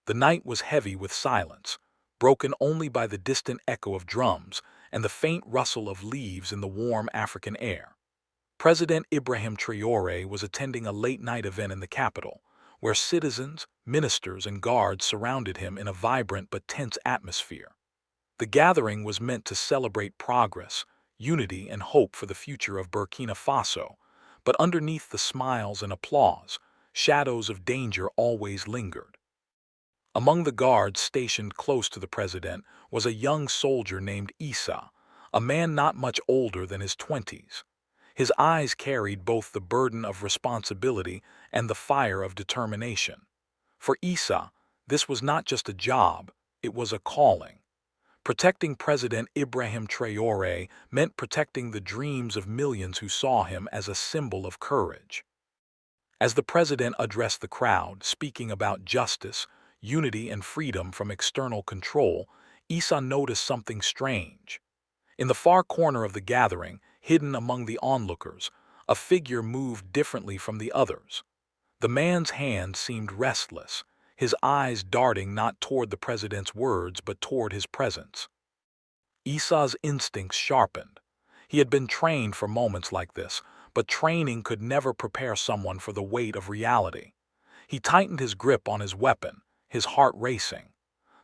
The night was heavy with silence, broken only by the distant echo of drums and the faint rustle of leaves in the warm African air. President Ibrahim Traoré was attending a late-night event in the capital, where citizens, ministers, and guards surrounded him in a vibrant but tense atmosphere. The gathering was meant to celebrate progress, unity, and hope for the future of Burkina Faso, but underneath the smiles and applause, shadows of danger always lingered. Among the guards stationed close to the president was a young soldier named Issa, a man not much older than his 20s. His eyes carried both the burden of responsibility and the fire of determination. For Issa, this was not just a job, it was a calling. Protecting President Ibrahim Traoré meant protecting the dreams of millions who saw him as a symbol of courage. As the president addressed the crowd, speaking about justice, unity, and freedom from external control, Issa noticed something strange. In the far corner of the gathering, hidden among the onlookers, a figure moved differently from the others. The man's hand seemed restless, his eyes darting not toward the president's words but toward his presence. Issa's instincts sharpened. He had been trained for moments like this, but training could never prepare someone for the weight of reality. He tightened his grip on his weapon, his heart racing.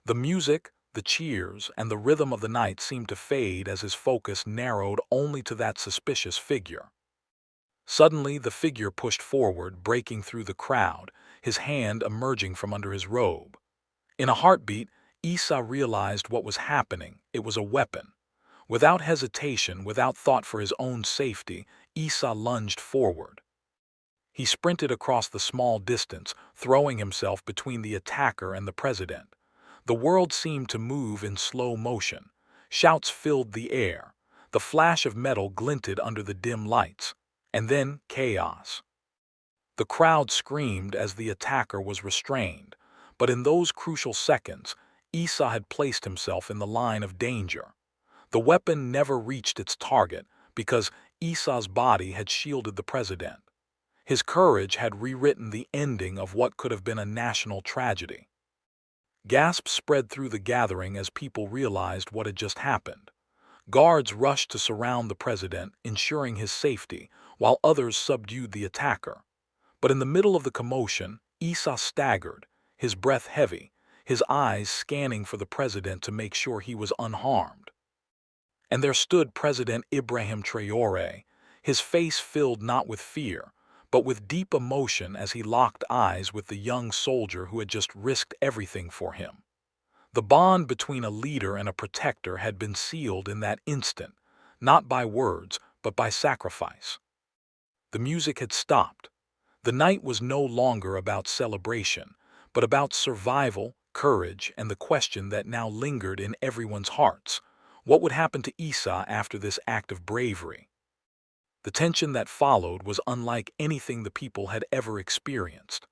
The music, the cheers, and the rhythm of the night seemed to fade as his focus narrowed only to that suspicious figure. Suddenly, the figure pushed forward, breaking through the crowd, his hand emerging from under his robe. In a heartbeat, Issa realized what was happening. It was a weapon. Without hesitation, without thought for his own safety, Issa lunged forward. He sprinted across the small distance, throwing himself between the attacker and the president. The world seemed to move in slow motion. Shouts filled the air. The flash of metal glinted under the dim lights. And then chaos. The crowd screamed as the attacker was restrained, but in those crucial seconds, Issa had placed himself in the line of danger. The weapon never reached its target because Issa's body had shielded the president. His courage had rewritten the ending of what could have been a national tragedy. Gasps spread through the gathering as people realized what had just happened. Guards rushed to surround the president, ensuring his safety, while others subdued the attacker. But in the middle of the commotion, Issa staggered, his breath heavy, his eyes scanning for the president to make sure he was unharmed. And there stood President Ibrahim Traoré, his face filled not with fear, but with deep emotion as he locked eyes with the young soldier who had just risked everything for him. The bond between a leader and a protector had been sealed in that instant, not by words, but by sacrifice. The music had stopped. The night was no longer about celebration, but about survival, courage, and the question that now lingered in everyone's hearts. What would happen to Issa after this act of bravery? The tension that followed was unlike anything the people had ever experienced.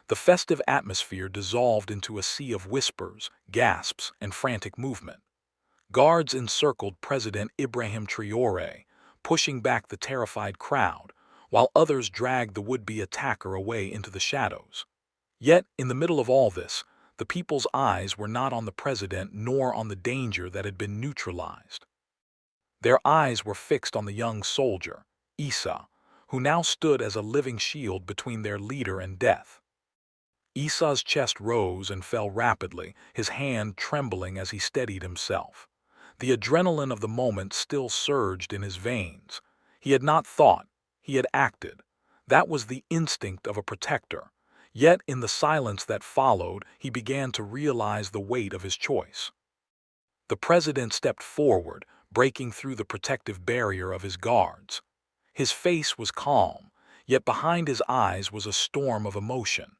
The festive atmosphere dissolved into a sea of whispers, gasps, and frantic movement. Guards encircled President Ibrahim Traoré, pushing back the terrified crowd, while others dragged the would-be attacker away into the shadows. Yet, in the middle of all this, the people's eyes were not on the president nor on the danger that had been neutralized. Their eyes were fixed on the young soldier, Issa, who now stood as a living shield between their leader and death. Issa's chest rose and fell rapidly, his hand trembling as he steadied himself. The adrenaline of the moment still surged in his veins. He had not thought, he had acted. That was the instinct of a protector. Yet, in the silence that followed, he began to realize the weight of his choice. The president stepped forward, breaking through the protective barrier of his guards. His face was calm, yet behind his eyes was a storm of emotion.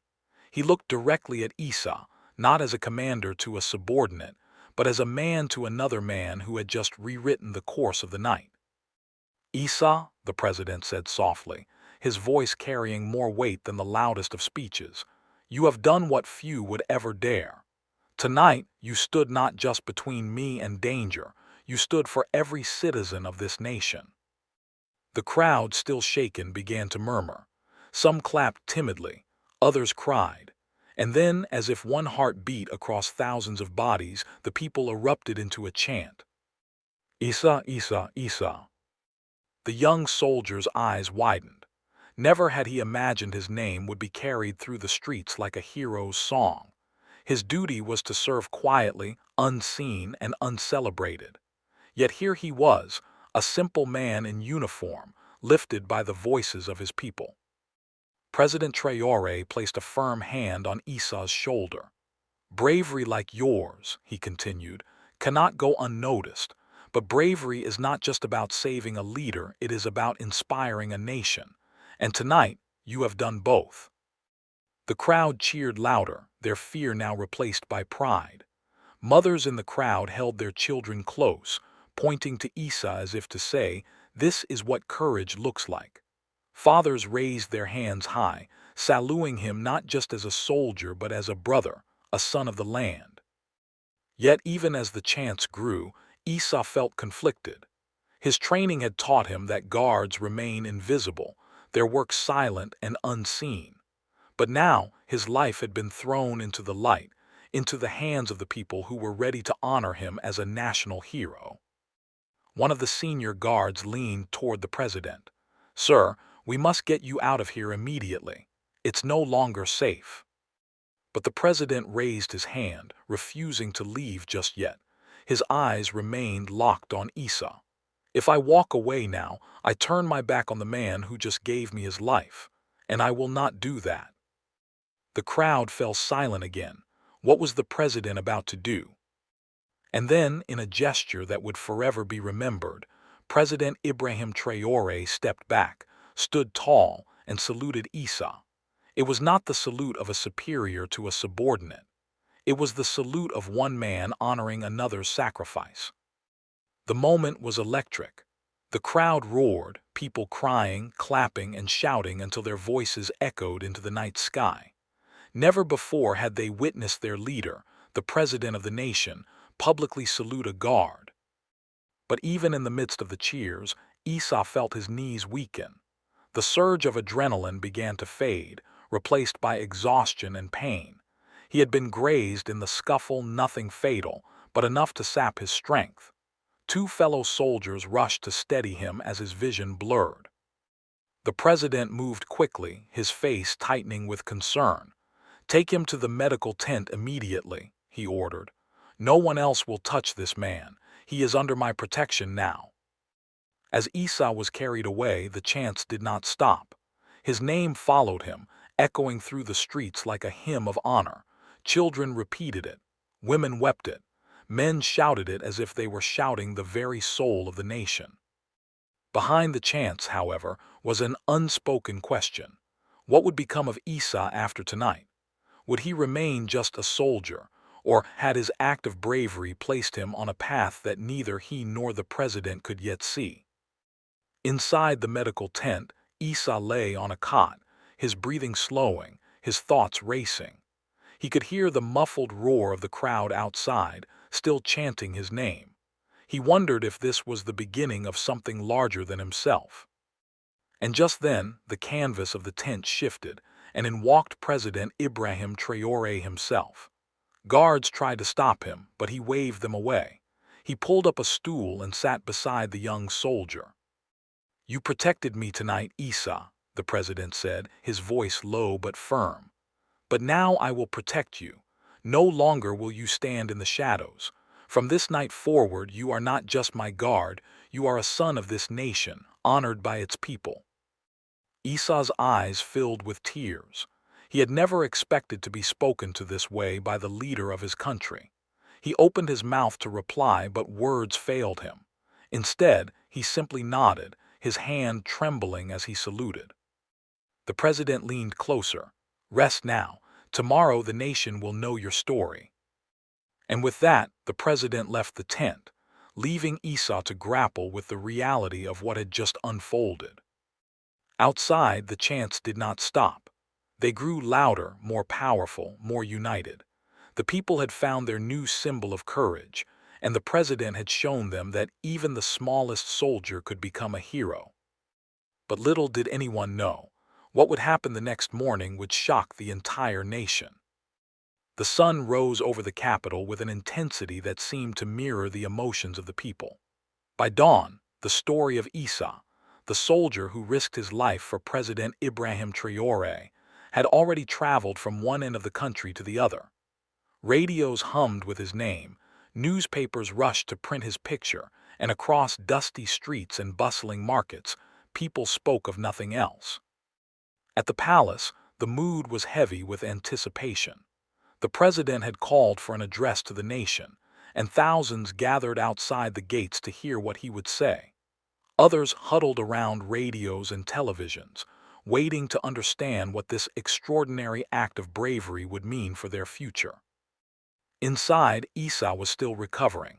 He looked directly at Issa, not as a commander to a subordinate, but as a man to another man who had just rewritten the course of the night. "Issa," the president said softly, his voice carrying more weight than the loudest of speeches, "you have done what few would ever dare. Tonight, you stood not just between me and danger, you stood for every citizen of this nation." The crowd, still shaken, began to murmur. Some clapped timidly, others cried. And then, as if one heart beat across thousands of bodies, the people erupted into a chant. Isa, Isa, Isa. The young soldier's eyes widened. Never had he imagined his name would be carried through the streets like a hero's song. His duty was to serve quietly, unseen, and uncelebrated. Yet here he was, a simple man in uniform, lifted by the voices of his people. President Traoré placed a firm hand on Isa's shoulder. Bravery like yours, he continued, cannot go unnoticed, but bravery is not just about saving a leader, it is about inspiring a nation. And tonight, you have done both. The crowd cheered louder, their fear now replaced by pride. Mothers in the crowd held their children close, pointing to Isa as if to say, "This is what courage looks like." Fathers raised their hands high, saluting him not just as a soldier but as a brother, a son of the land. Yet even as the chants grew, Isa felt conflicted. His training had taught him that guards remain invisible, their work silent and unseen. But now his life had been thrown into the light, into the hands of the people who were ready to honor him as a national hero. One of the senior guards leaned toward the president. "Sir, we must get you out of here immediately. It's no longer safe." But the president raised his hand, refusing to leave just yet. His eyes remained locked on Isa. "If I walk away now, I turn my back on the man who just gave me his life, and I will not do that." The crowd fell silent again. What was the president about to do? And then, in a gesture that would forever be remembered, President Ibrahim Traoré stepped back, stood tall, and saluted Isa. It was not the salute of a superior to a subordinate. It was the salute of one man honoring another's sacrifice. The moment was electric. The crowd roared, people crying, clapping, and shouting until their voices echoed into the night sky. Never before had they witnessed their leader, the president of the nation, publicly salute a guard. But even in the midst of the cheers, Isa felt his knees weaken. The surge of adrenaline began to fade, replaced by exhaustion and pain. He had been grazed in the scuffle, nothing fatal, but enough to sap his strength. Two fellow soldiers rushed to steady him as his vision blurred. The president moved quickly, his face tightening with concern. "Take him to the medical tent immediately," he ordered. "No one else will touch this man. He is under my protection now." As Isa was carried away, the chants did not stop. His name followed him, echoing through the streets like a hymn of honor. Children repeated it. Women wept it. Men shouted it as if they were shouting the very soul of the nation. Behind the chants, however, was an unspoken question. What would become of Isa after tonight? Would he remain just a soldier, or had his act of bravery placed him on a path that neither he nor the president could yet see? Inside the medical tent, Isa lay on a cot, his breathing slowing, his thoughts racing. He could hear the muffled roar of the crowd outside, still chanting his name. He wondered if this was the beginning of something larger than himself. And just then, the canvas of the tent shifted, and in walked President Ibrahim Traoré himself. Guards tried to stop him, but he waved them away. He pulled up a stool and sat beside the young soldier. "You protected me tonight, Isa," the president said, his voice low but firm. "But now I will protect you. No longer will you stand in the shadows. From this night forward, you are not just my guard, you are a son of this nation, honored by its people." Isa's eyes filled with tears. He had never expected to be spoken to this way by the leader of his country. He opened his mouth to reply, but words failed him. Instead, he simply nodded, his hand trembling as he saluted. The president leaned closer. "Rest now. Tomorrow the nation will know your story." And with that, the president left the tent, leaving Isa to grapple with the reality of what had just unfolded. Outside, the chants did not stop. They grew louder, more powerful, more united. The people had found their new symbol of courage, and the president had shown them that even the smallest soldier could become a hero. But little did anyone know, what would happen the next morning would shock the entire nation. The sun rose over the capital with an intensity that seemed to mirror the emotions of the people. By dawn, the story of Issa, the soldier who risked his life for President Ibrahim Traoré, had already traveled from one end of the country to the other. Radios hummed with his name, newspapers rushed to print his picture, and across dusty streets and bustling markets, people spoke of nothing else. At the palace, the mood was heavy with anticipation. The president had called for an address to the nation, and thousands gathered outside the gates to hear what he would say. Others huddled around radios and televisions, waiting to understand what this extraordinary act of bravery would mean for their future. Inside, Issa was still recovering.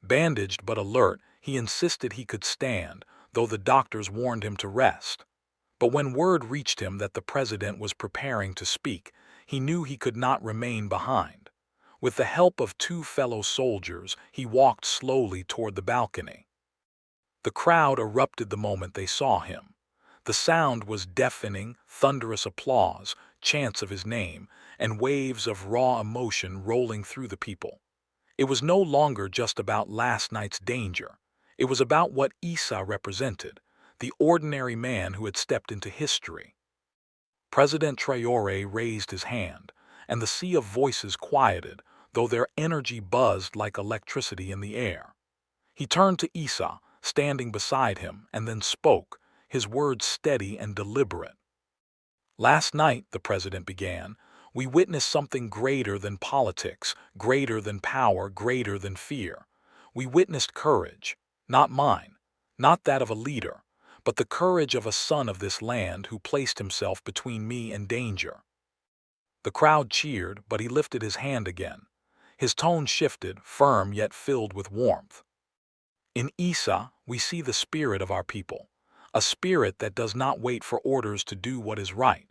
Bandaged but alert, he insisted he could stand, though the doctors warned him to rest. But when word reached him that the president was preparing to speak, he knew he could not remain behind. With the help of two fellow soldiers, he walked slowly toward the balcony. The crowd erupted the moment they saw him. The sound was deafening, thunderous applause, chants of his name, and waves of raw emotion rolling through the people. It was no longer just about last night's danger. It was about what Issa represented, the ordinary man who had stepped into history. President Traoré raised his hand, and the sea of voices quieted, though their energy buzzed like electricity in the air. He turned to Issa, standing beside him, and then spoke, his words steady and deliberate. "Last night," the president began, "we witnessed something greater than politics, greater than power, greater than fear. We witnessed courage, not mine, not that of a leader, but the courage of a son of this land who placed himself between me and danger." The crowd cheered, but he lifted his hand again. His tone shifted, firm yet filled with warmth. "In Issa, we see the spirit of our people, a spirit that does not wait for orders to do what is right,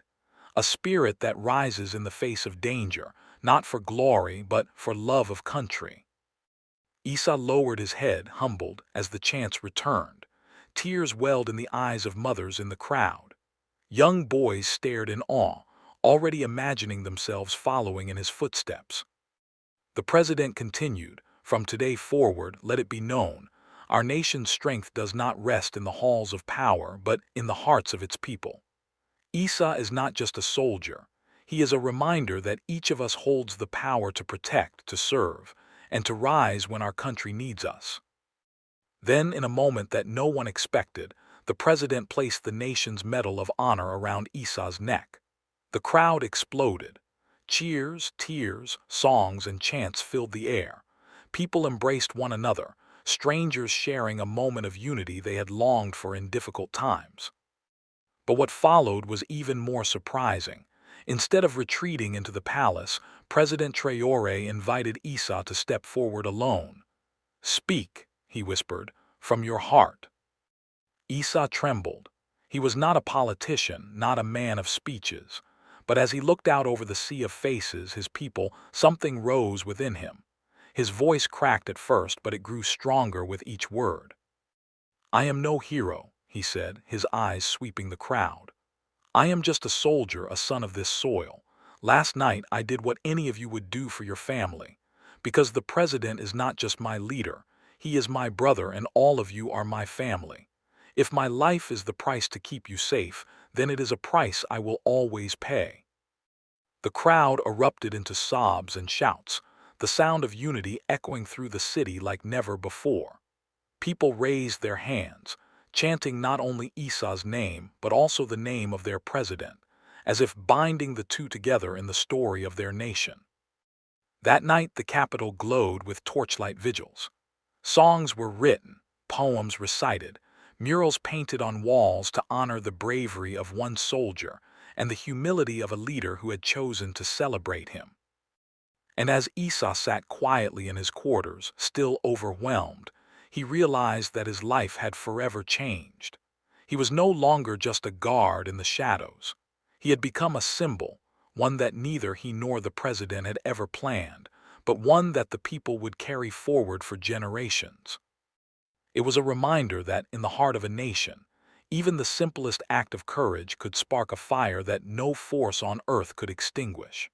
a spirit that rises in the face of danger, not for glory but for love of country." Issa lowered his head, humbled, as the chants returned. Tears welled in the eyes of mothers in the crowd. Young boys stared in awe, already imagining themselves following in his footsteps. The president continued, "From today forward, let it be known, our nation's strength does not rest in the halls of power, but in the hearts of its people. Issa is not just a soldier. He is a reminder that each of us holds the power to protect, to serve, and to rise when our country needs us." Then, in a moment that no one expected, the president placed the nation's Medal of Honor around Issa's neck. The crowd exploded. Cheers, tears, songs, and chants filled the air. People embraced one another, strangers sharing a moment of unity they had longed for in difficult times. But what followed was even more surprising. Instead of retreating into the palace, President Traoré invited Issa to step forward alone. "Speak," he whispered, "from your heart." Issa trembled. He was not a politician, not a man of speeches. But as he looked out over the sea of faces, his people, something rose within him. His voice cracked at first, but it grew stronger with each word. "I am no hero," he said, his eyes sweeping the crowd. "I am just a soldier, a son of this soil. Last night I did what any of you would do for your family. Because the president is not just my leader, he is my brother, and all of you are my family. If my life is the price to keep you safe, then it is a price I will always pay." The crowd erupted into sobs and shouts, the sound of unity echoing through the city like never before. People raised their hands, chanting not only Issa's name, but also the name of their president, as if binding the two together in the story of their nation. That night the capital glowed with torchlight vigils. Songs were written, poems recited, murals painted on walls to honor the bravery of one soldier and the humility of a leader who had chosen to celebrate him. And as Issa sat quietly in his quarters, still overwhelmed, he realized that his life had forever changed. He was no longer just a guard in the shadows. He had become a symbol, one that neither he nor the president had ever planned, but one that the people would carry forward for generations. It was a reminder that, in the heart of a nation, even the simplest act of courage could spark a fire that no force on earth could extinguish.